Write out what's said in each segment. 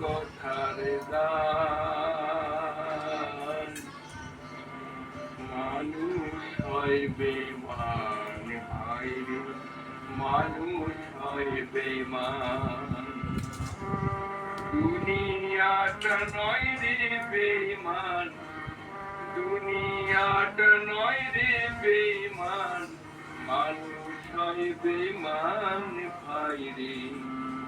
কথার দান মানুষ হয় বেঈমান ভাইরে মানুষ হয় বেঈমান দুনিয়াটা নয় রে বেঈমান দুনিয়াটা নয় রে বেঈমান মানুষ হয় বেঈমান ভাইরে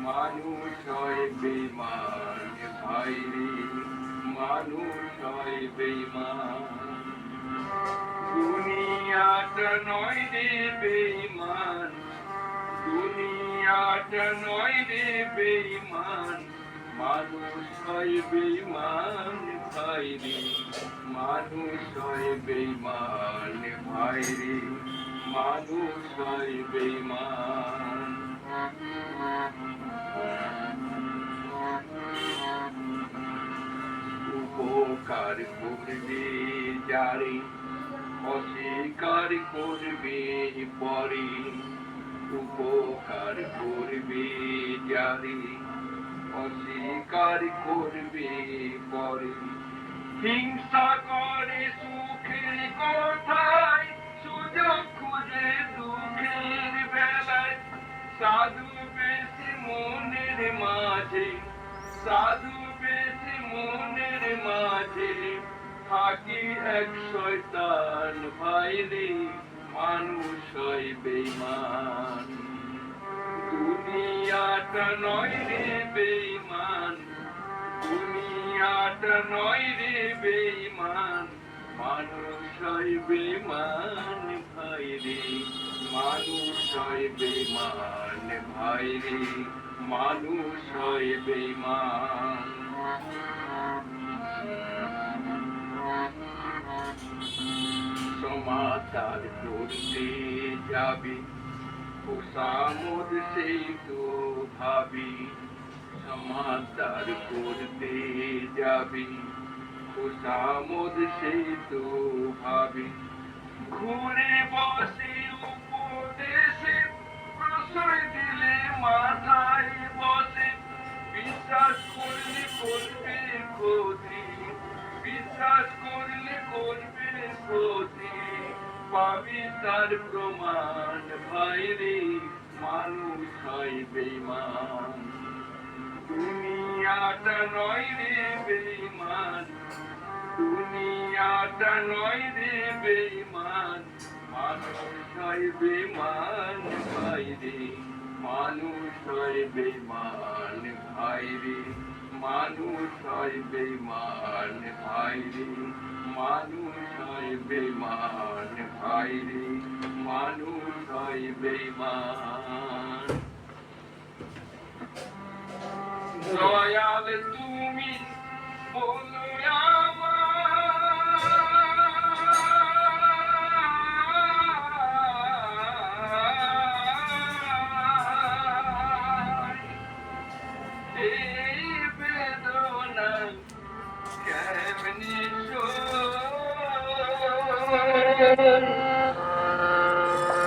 মানুষ হয় বেঈমান ভাইরে মানুষ হয় বেঈমান দুনিয়াটা নয় রে বেঈমান দুনিয়াটা নয় রে বেঈমান মানুষ হয় বেঈমান ভাইরে মানুষ হয় বেঈমান ভাইরে মানুষ হয় বেঈমান উপকার করবে যারে অস্বীকার করবে পরে উপকার করবে যারে অস্বীকার করবে পরে হিংসা করে সুখের কথায় সুযোগ খুঁজে দুঃখের বেলায় সাধু বেশি মনের মাঝে সাধু বেশি মনের মাঝে থাকি এক শয়তান ভাইরে মানুষ হয় বেঈমান দুনিয়াটা নয় রে বেঈমান দুনিয়াটা নয় রে বেঈমান মানুষ হয় বেঈমান ভাইরে মানুষ হয় বেঈমান ভাইরে মানুষ হয় বেঈমান সমাচার করতে যাবি খুশামদ সেই তো ভাবি সমাচার করতে যাবি খুশামদ সেই তো ভাবি ঘুরে বসে উপদেশে প্রশ্রয় দিলে মাথায় বসে বিশ্বাস করলে করবে ক্ষতি বিশ্বাস করলে করবে ক্ষতি পাবি তার প্রমাণ ভাইরে মানুষ হয় বেঈমান দুনিয়াটা নয় রে বেঈমান দুনিয়াটা নয় রে বেঈমান মানুষ হয় বেঈমান ভাইরে মানুষ হয় বেঈমান ভাইরে মানুষ হয় বেঈমান ভাইরে মানুষ হয় বেঈমান ভাইরে মানুষ হয় বেঈমান দয়াল তুমি বলো এই বেদনা কেমনি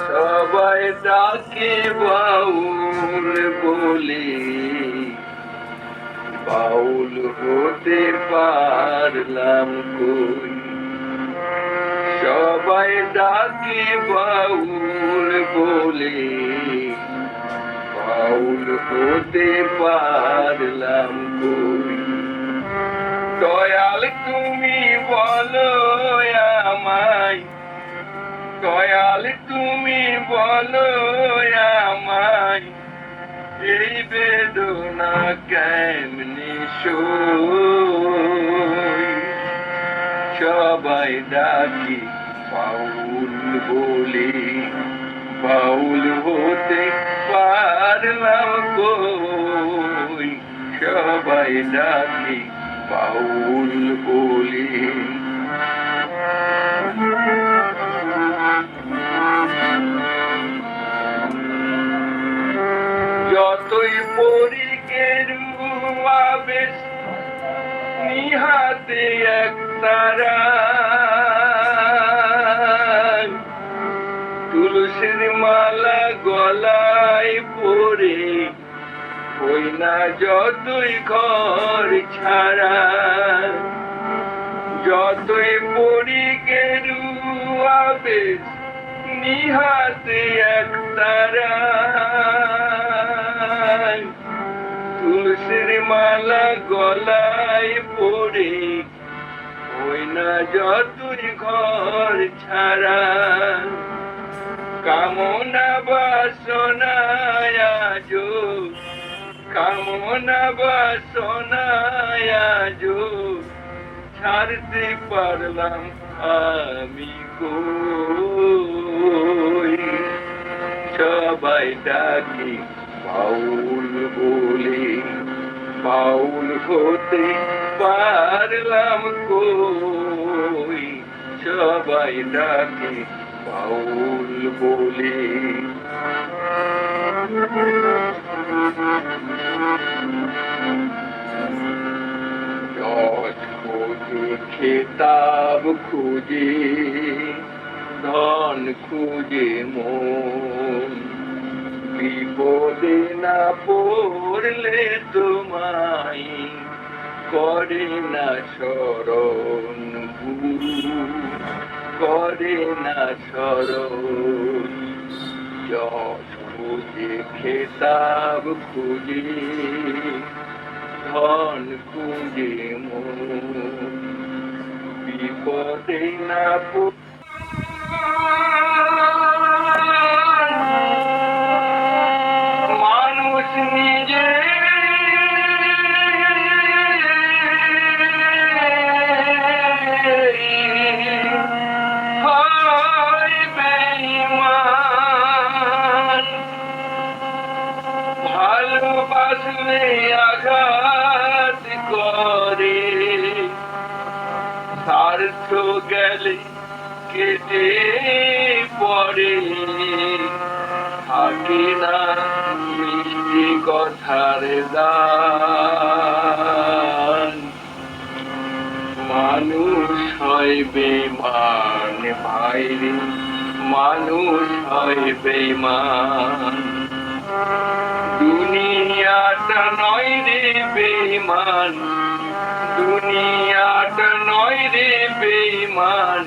সবাই ডাকে বাউল বলে বাউল হতে পারলাম কই সবাই ডাকে বাউল বলে বাউল হতে পারলাম কই দয়াল তুমি বলো আমায় দয়াল তুমি বলো আমায় এই বেদনা কেমনে সই সবাই ডাকি বাউল বলে বাউল হতে পারলাম কই সবাই ডাকি বাউল বলে যতই পরি গেরুয়া বেশ নিহাতে এক তারা তুলসীর মালা গলায় পরে হই না যতই ঘর ছাড়া, যতই পড়ি গেরুয়া বেশ নিহাতে একতারা, তুলসীর মালা গলায় পড়ে হই না যতই ঘর ছাড়া, কামনা বাসনায় আজো, কামনা বাসনায় আজো ছাড়তে পারলাম আমি কই। সবাই ডাকি বাউল বলে, বাউল হতে পারলাম কই। সবাই ডাকি বাউল বলে। যশ খুঁজে খেতাব খুঁজে, ধন খুঁজে মন, বিপদে না পড়লে তোমায় করে না স্মরণ গুরু, করে না স্মরণ। যশ খুঁজে খেতাব খুঁজে, ধন খুঁজে মন, বিপদে না মানুষ নিজে হয় বেঈমান, ভালোবাসলে আঘাত করে, স্বার্থ গেলে কেটে পড়ে, থাকে না মিষ্টি কথার দান। মানুষ হয় বেঈমান ভাইরে, মানুষ হয় বেঈমান। দুনিয়াটা নয় রে বেঈমান, দুনিয়াটা নয় রে বেঈমান।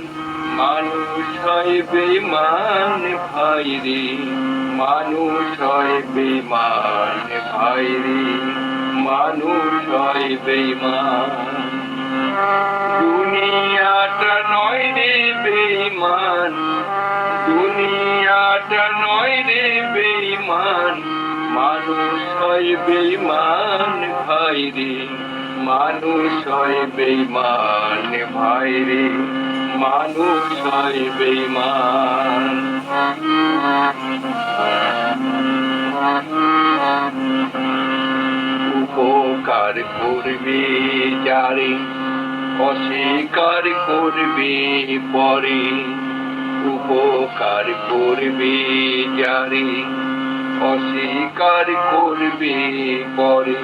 মানুষ হয় বেঈমান ভাইরে, মানুষ হয় বেঈমান ভাইরে, মানুষ হয় বেঈমান। দুনিয়াটা নয় রে বেঈমান, দুনিয়াটা নয় রে বেঈমান। মানুষ হয় বেঈমান ভাইরে, মানুষ হয় বেঈমান ভাইরে, মানুষ হয় বেঈমান। উপকার করবে যারে, অস্বীকার করবে পরে। উপকার করবে যারে, অস্বীকার করবে পরে।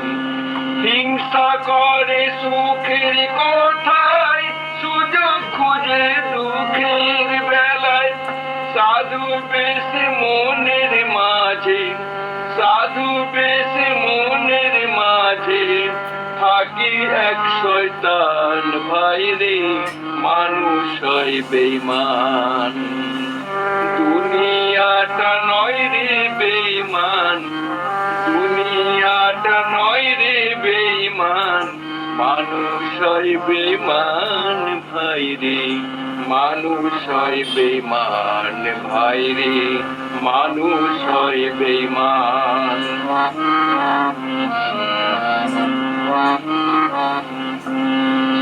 হিংসা করে সুখের কথায়, সুযোগ খুঁজে দুঃখের বেলায়। সাধু বেশ মনের মাঝে, সাধু বেশ মনের মাঝে থাকি এক শয়তান ভাইরে, মানুষ হয় বেঈমান। দুনিয়াটা নয় রে বেঈমান, দুনিয়াটা নয় রে বেঈমান। মানুষ হয় বেঈমান ভাইরে, মানুষ হয় বেঈমান ভাইরে, মানুষ হয় বেঈমান।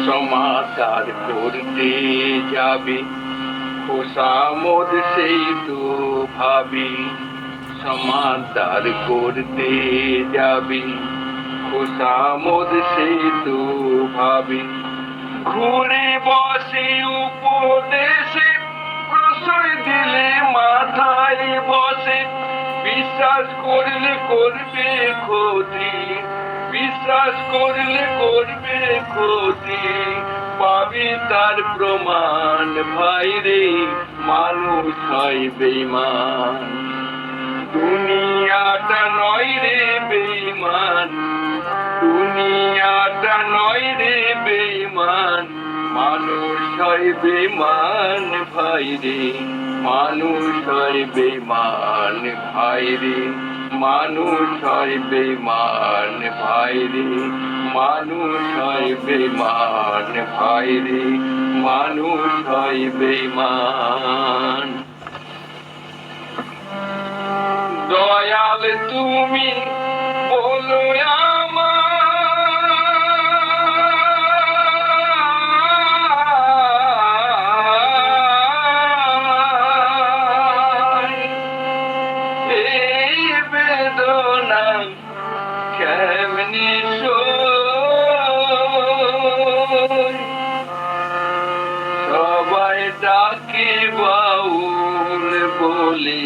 সমাচার করতে যাবে খোসামদ সেই তো ভাবি, সমাচার করতে যাবে খোসামদ সেই তো ভাবি। ঘুরে বসে উপদেশে প্রশ্রয় দিলে মাথায় বসে। বিশ্বাস করলে করবে ক্ষতি, বিশ্বাস করলে করবে ক্ষতি। পাবি তার প্রমাণ ভাইরে, মানুষ হয় বেঈমান। দুনিয়াটা নয় রে বেঈমান, বেমান, মানুষ হয় বেমান ভাই রে, মানুষ হয় বেমান ভাই রে, মানুষ হয় বেমান ভাই রে, মানুষ হয় বেমান ভাই রে, মানুষ হয় বেমান। দয়াল তুমি বলো আমায়, এই বেদনা কেমনে সই? সবাই ডাকে বাউল বলে,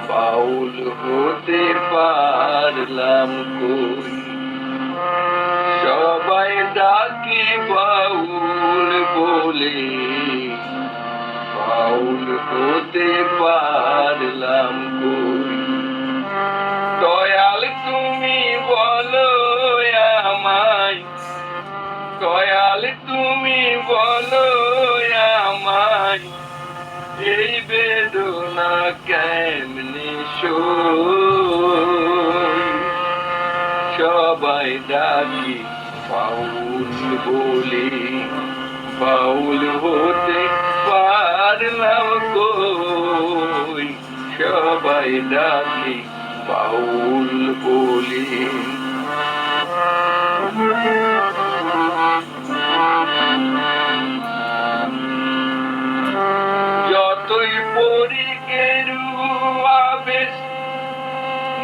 বাউল হতে পারলাম কই? সবাই ডাকে বাউল বলে, বাউল হতে পারলাম কই? দয়াল তুমি বলো আমায়, দয়াল তুমি বলো আমায়, এই বেদনা কেমনে সই? সবাই ডাকি বাউল বলে, বাউল হতে পারলাম কই? সবাই ডাকি বাউল বলে। যতই পড়ি গেরুয়া বেশ,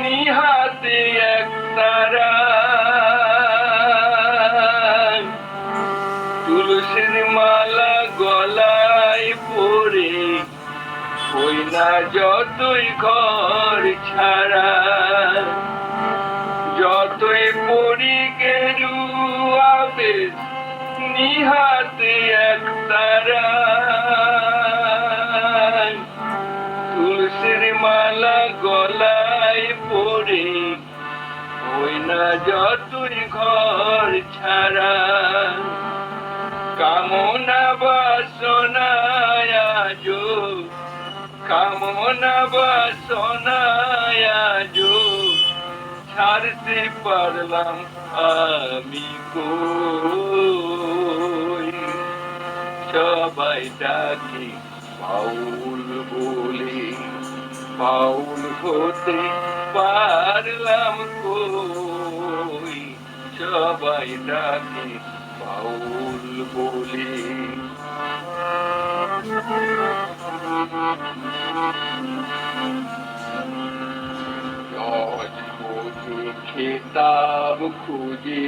নিহাতে এক তারা, তুলসীর মালা গলায় পরে, হই না যতই ঘর ছাড়া। যতই পড়ি গেরুয়া বেশ, নিহাতে এক তারা, তুলসীর মালা গলায় পরে, হই না যতই ঘর ছাড়া। কামনা বাসনায় আজো, কামনা বাসনায় আজো, ছাড়তে পারলাম আমি কই? সবাই ডাকি বাউল বলে, বাউল হতে পারলাম কই? সবাই ডাকি বাউল বলে। যশ খোঁজে খেতাব খুঁজে,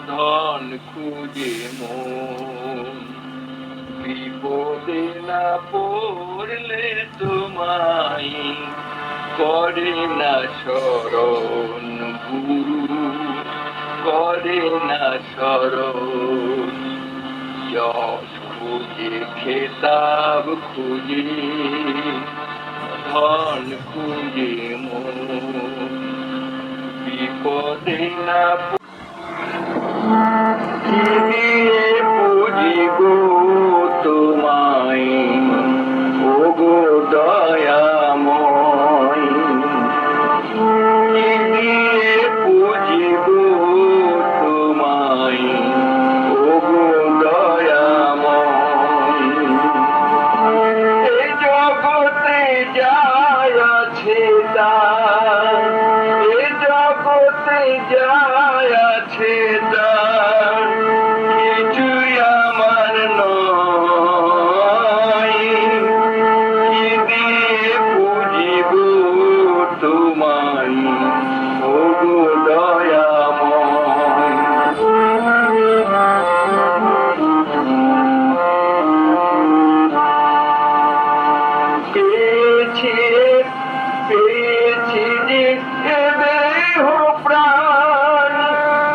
ধন খুঁজে মন, বিপদে না পড়লে তোমায় করে না শরণ গুরু, করে না শরণ। যশ খুঁজে খেতাব খুঁজে, ধন খুঁজে মন, বিপদে না কি দিয়ে বুঝিব তোমায়, ওগো দয়াময়? কি দিয়ে বুঝিব তোমায়, ওগো দয়াময়? এই জগতে যাই আছে তার, এই জগতে যাই আছে তার, কিছুই আমার নয়। কি দিয়ে বুঝিব তোমায়, ওগো দয়াময়? পেয়েছি পেয়েছি যে দেহ প্রাণ,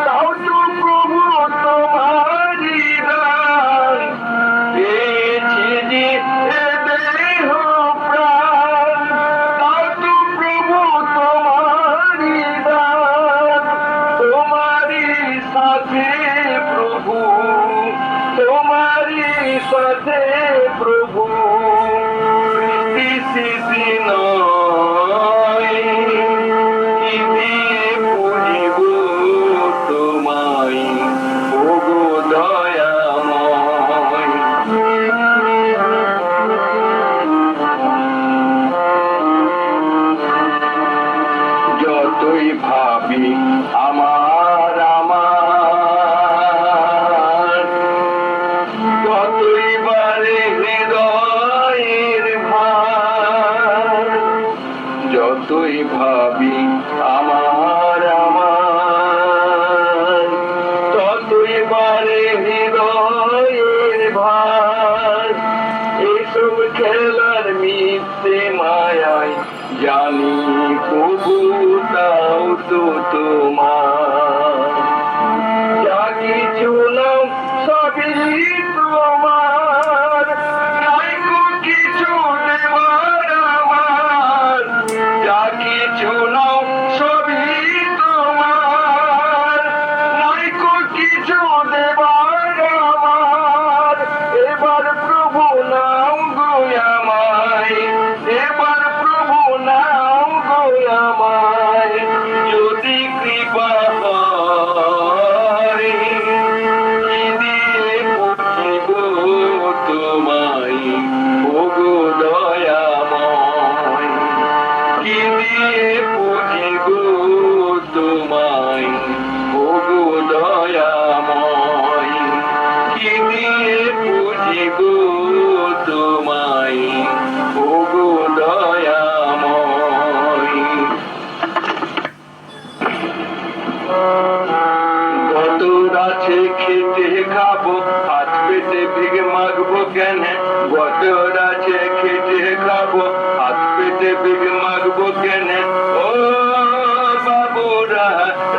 তাও তো প্রভু তোমারি দান। পেয়েছি যে দেহ প্রাণ, তাও তো প্রভু তোমারি দান। তোমারি সাথে যতই ভাবি আমার আমার, ততই বাড়ে হৃদয়ের ভার। এসব খেলার মিথ্যে মায়ায় জানি তবু তাও তো তোমার। যা কিছু নাও সবই তোমার, নাই কো কিছু দেবার আমার। যা কিছু নাও সবই তোমার, নাই কো কিছু দেবার আমার। এবার প্রভু নাও গো আমায়, এবার প্রভু নাও গো আমায়, যদি কৃপা হয়। কি দিয়ে পুজিব তোমায় ওগো দয়াময়, কি দিয়ে পুজিব তোমায় ওগো দয়াময়, কি দিয়ে পুজিব তোমায় ওগো দয়াময়। কত আছে খেতে খাবো, হাত পেতে ভিগ মাগবো কেন? কত আছে খেতে খাবো, হাত পেতে ভিগ মাগবো কেন? ও বাবুরা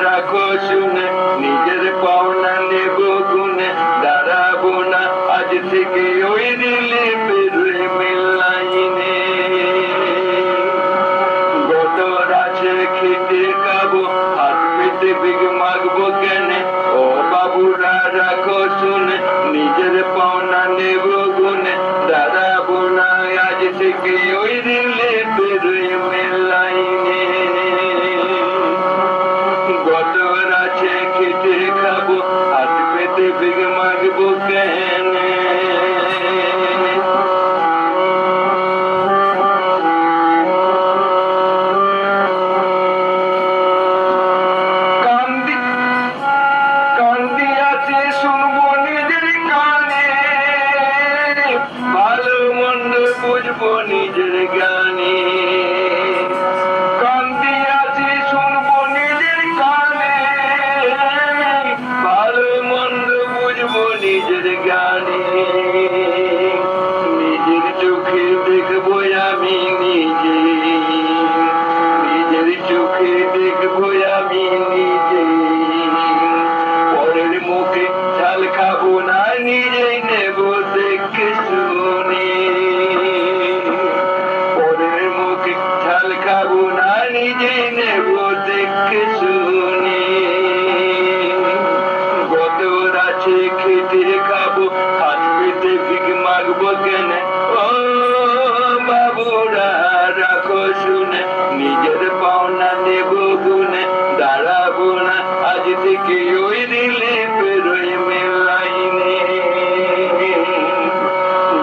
রাখো শুনে, নিজের পাওনা নেব গুনে, দাঁড়াবো না আজ থেকে ওই দিলে বেরোয় মিলাইনে। কত আছে খেতে খাবো, হাত পেতে ভিগ মাগবো কেন? ও বাবুরা রাখো শুনে, নিজের পাওনা নেব গুনে, দাঁড়াবো না আজ থেকে ওই দিলে বেরোয় মেলাইনে। কত আছে খেতে খাবো, হাত পেতে ভিগ মাগবো কেন? কান্দি আছে শুনবো নিজের কানে, ভালো মন্দ বুঝবো নিজের গানে। কান্দি আছে শুনবো নিজের কানে, ভালো মন্দ বুঝবো নিজের গানে। নিজের চোখে দেখবো আমি নিজে, নিজের চোখে দেখবো আমি নিজে। পরের মুখে ঝাল খাবো না, নিজেই নেব দেখে শুনে। পরের মুখে ঝাল খাবো না, নিজেই নেব দেখে শুনে। কত আছে খেতে খাবো, হাত পেতে ভিগ মাগবো কেন? ও বাবুরা রাখো শুনে, নিজের পাওনা নেব গুনে, দাঁড়াবো না আজ থেকে ওই দিলে বেরোয় মেলাইনে।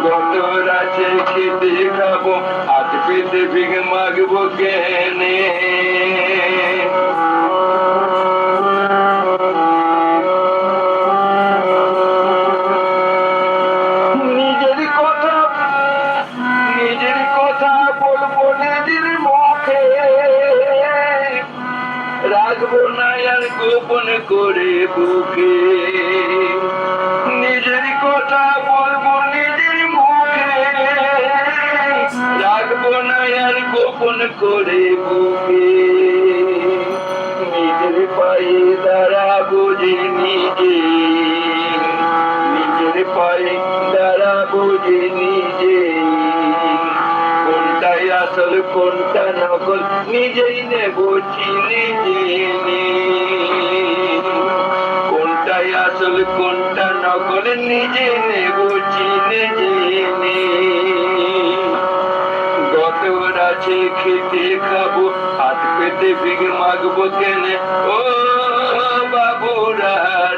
কত আছে খেতে খাবো, হাত পেতে ভিগ মাগবো কেন? নিজের কথা, নিজের কথা বলবো নিজের মুখে, রাখবো না আর গোপন করে বুকে। নিজের কথা বলবো নিজের মুখে, রাখবো না আর গোপন করে বুকে। নিজের পায়ে দাঁড়াবো যে নিজে, নিজের পায়ে দাঁড়াবো যে নিজে। কোনটাই আসল কোনটা নকল নিজেই নেব চিনে জেনে। কোনটাই আসল কোনটা নকল নিজে নেব চিনে জেনে। কত আছে খেতে খাবো, হাত পেতে ভিগ মাগবো কেন? ও বাবুরা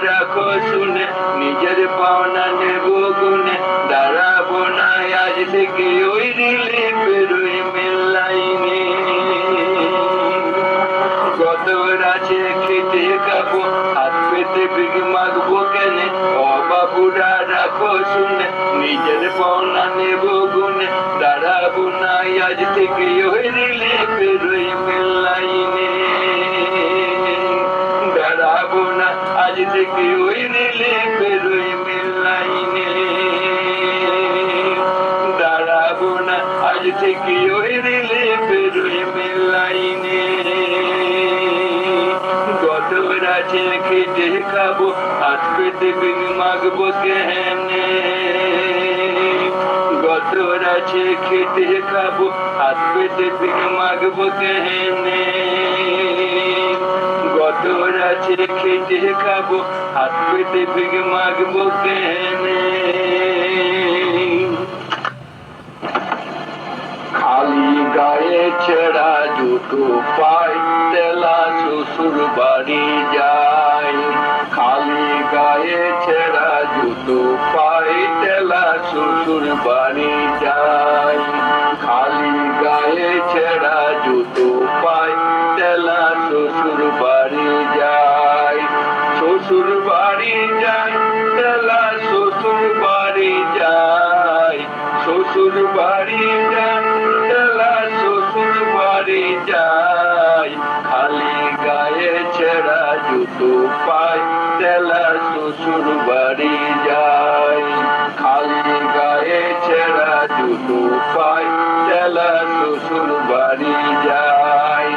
রাখো শুনে, নিজের পাওনা নেব গুনে, দাঁড়াবো না আজ থেকে ওই দিলে বেরোয় মেলাইনে। কত আছে খেতে খাবো, হাত পেতে ভিগ মাগবো কেন? ও বাবুরা রাখো শুনে, নিজের পাওনা নেব গুনে, দাঁড়াবো না আজ থেকে ওই দিলে বেরোই মেল লাইনে, দাঁড়াবো না আজ থেকে ওই রেলে বেরোই মেল লাইনে, দাঁড়াবো না আজ থেকে ওই রেলে বেরোই মেল লাইনে। গতর আছে খেটে খাবো, হাত পেতে বিন মাগবো কেনে, গতর আছে খেটে খাবো, হাত পেতে বিন মাগবো কেনে, গতর আছে খেটে খাবো, হাত পেতে বিন মাগবো কেনে। খালি গায়ে ছেঁড়া জুতো পাই, তেলা শ্বশুর বাড়ি যাই, খালি গায়ে ছেঁড়া জুতো পাই, তেলা শ্বশুর বাড়ি যাই, খালি গায়ে ছেঁড়া জুতো পাই, তেলা শ্বশুর বাড়ি যাই, শ্বশুর বাড়ি যাই, তেলা শ্বশুর বাড়ি যাই, শ্বশুর বাড়ি যাই, তেলা শ্বশুর বাড়ি যাই, খালি গায়ে ছেঁড়া জুতো পাই, তেলা শ্বশুর বাড়ি যাই, খালি গায়ে ছেঁড়া জুতো পাই, তেলা শ্বশুর বাড়ি যাই,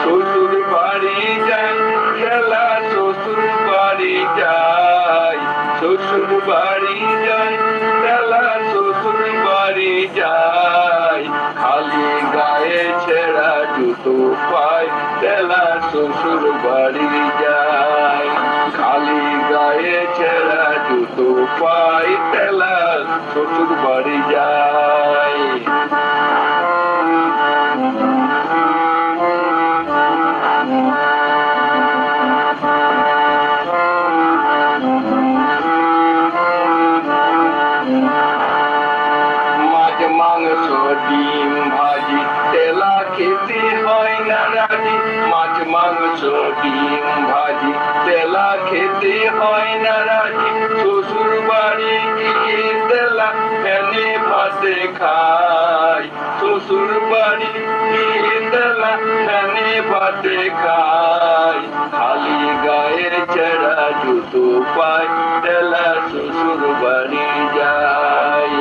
শ্বশুর বাড়ি যাই, তেলা শ্বশুর বাড়ি যাই, শ্বশুর বাড়ি যাই, তেলা শ্বশুর বাড়ি যাই, খালি গায়ে ছেঁড়া জুতো পাই, তেলা শ্বশুর বাড়ি যাই, খালি গায়ে ছেঁড়া জুতো পাই, তেলা শ্বশুর বাড়ি যাই। মাংস ডিম ভাজি তেলা খেতে হয় না রাজি, মাছ মাংস ডিম ভাজি তেলা খেতে হয় না রাজি, শ্বশুর বাড়ি গিয়ে তেলা ফেনে ভাতে খাই, শ্বশুর বাড়ি গিয়ে তেলা ফেনে ভাতে খাই, খালি গায়ের ছেঁড়া জুতো পাই, তেলা শ্বশুর বাড়ি যাই।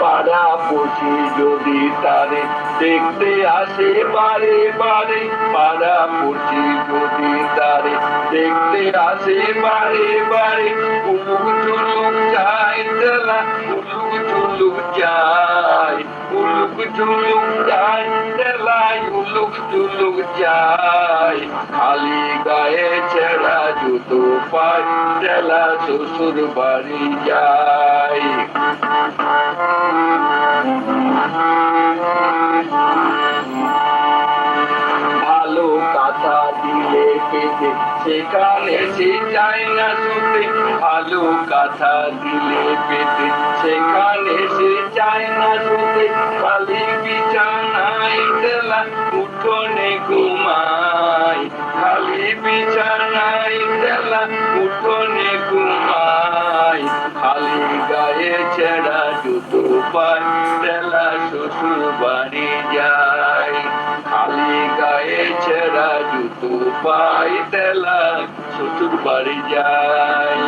পাড়াপড়শি যদি তারে দেখতে আসে বারে বারে, পাড়াপড়শি যদি তারে দেখতে আসে বারে বারে, উলুক ঝুলুক যায় তেলা, উলুক ঝুলুক যায়, উলুক ঝুলুক যায় তেলা, উলুক ঝুলুক যায়, খালি গায়ে ছেঁড়া জুতো পাই, তেলা শ্বশুর বাড়ি যাই। ভালো কথা দিলে পেতে সেখানে সে যায় না শুতে, ভালো কথা দিলে পেতে সেখানে সে যায় না শুতে, খালি বিছানায় তেলা উঠোনে ঘুমায়, খালি বিছানায় তেলা উঠোনে ঘুমায়, খালি গায়ে ছেঁড়া জুতো পাই, তেলা শ্বশুর বাড়ি যাই, খালি গায়ে ছেঁড়া জুতো পাই, তেলা শ্বশুর বাড়ি যাই।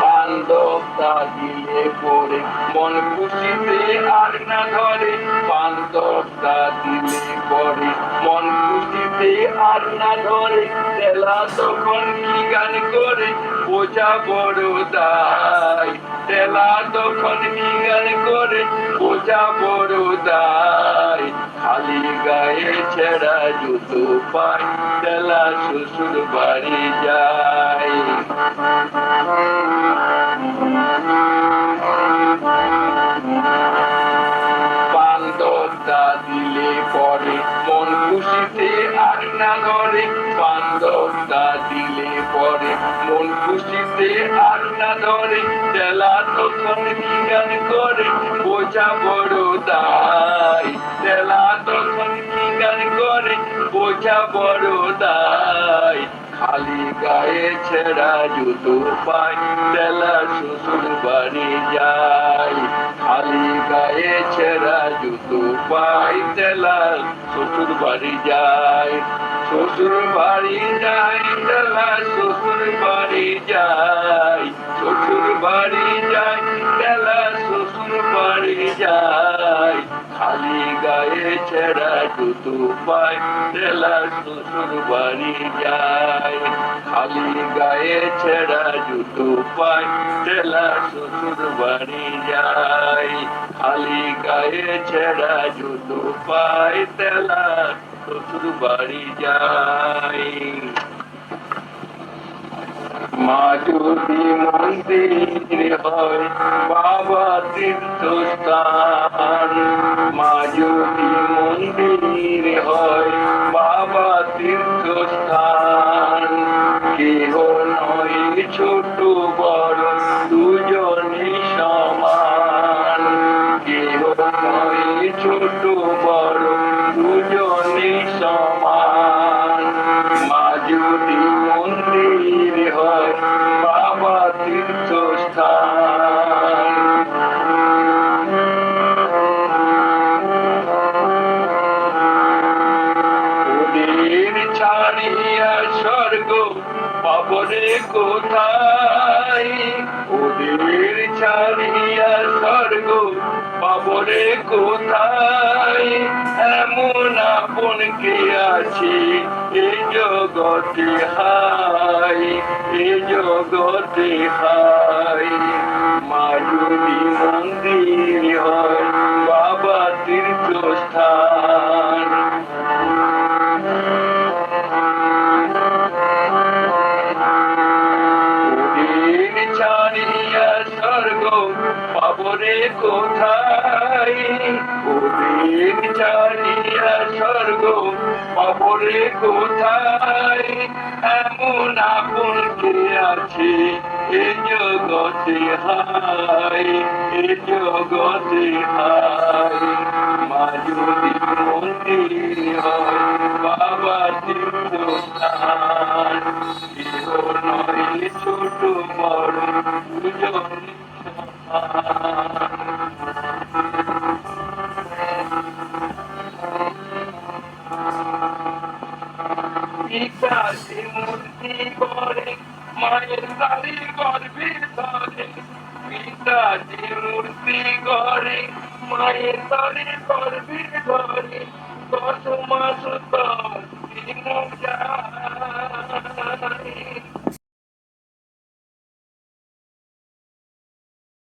বান্ধবটা দিলে পরে মন খুশিতে আর না ধরে, বান্ধবটা দিলে পরে মন খুশিতে আর না ধরে, তেলা তখন কি গান করে বোঝা বড় দায়, তেলা তখন কি গান করে বোঝা বড় দায়, খালি গায়ে ছেঁড়া জুতো পাই, তেলা শ্বশুর বাড়ি যাই। বান্ধবটা দিলে পরে মন খুশিতে আর না ধরে, বান্ধবটা দিলে পরে মন খুশিতে আর না ধরে, তেলা তখন কি গান করে বোঝা বড় দায়, তেলা তখন কি গান করে বোঝা বড় দায়, খালি গায়ে ছেঁড়া জুতো পাই, তেলা শ্বশুর বাড়ি যাই। খালি গায়ে ছেঁড়া জুতো পাই, তেলা শ্বশুর বাড়ি যাই। শ্বশুর বাড়ি যাই, তেলা শ্বশুর বাড়ি যাই। শ্বশুর বাড়ি যাই, তেলা শ্বশুর বাড়ি যাই। খালি গায়ে ছেঁড়া জুতো পাই, তেলা শ্বশুর বাড়ি যাই। খালি গায়ে ছেঁড়া জুতো পাই, তেলা শ্বশুর বাড়ি যাই। খালি গায়ে ছেঁড়া জুতো পাই, তেলা শ্বশুর বাড়ি যাই। মা যদি মন্দির হয় বাবা তীর্থস্থান, মা যদি মন্দির হয় বাবা তীর্থস্থান, কেহ নয় ছোট বড় দুজনই সমান। কেহ নয় ছোট বড় দুজনই সমান। মা যদি মন্দির হয় বাবা তীর্থস্থান। ওদের ছাড়িয়া স্বর্গ পাবনে কোথায়? ওদের ছাড়িয়া স্বর্গ পাবনে কোথায়? এমন আপন কে আছে এই জগতে হাই, এই জগতে হাই। মা যদি মন্দির হয় বাবা তীর্থস্থান। ওদের ছাড়িয়া স্বর্গ পাবনে কোথায়? ওদের ছাড়িয়া স্বর্গ পাবনে কোথায়? এমন আপন কে আছে এ জগতে হাই, এ জগতে হাই। মা যদি মন্দির হয় বাবা তীর্থস্থান, কেহ নয় ছোট বড় দুজন সমান। পিতা যে মূর্তি করে মায়ের দাড়ি গর্ভে ধরে। পিতা যে মূর্তি করে মায়ের দাড়ি গর্ভে ধরে। 10 মাস 10 দিন যায়।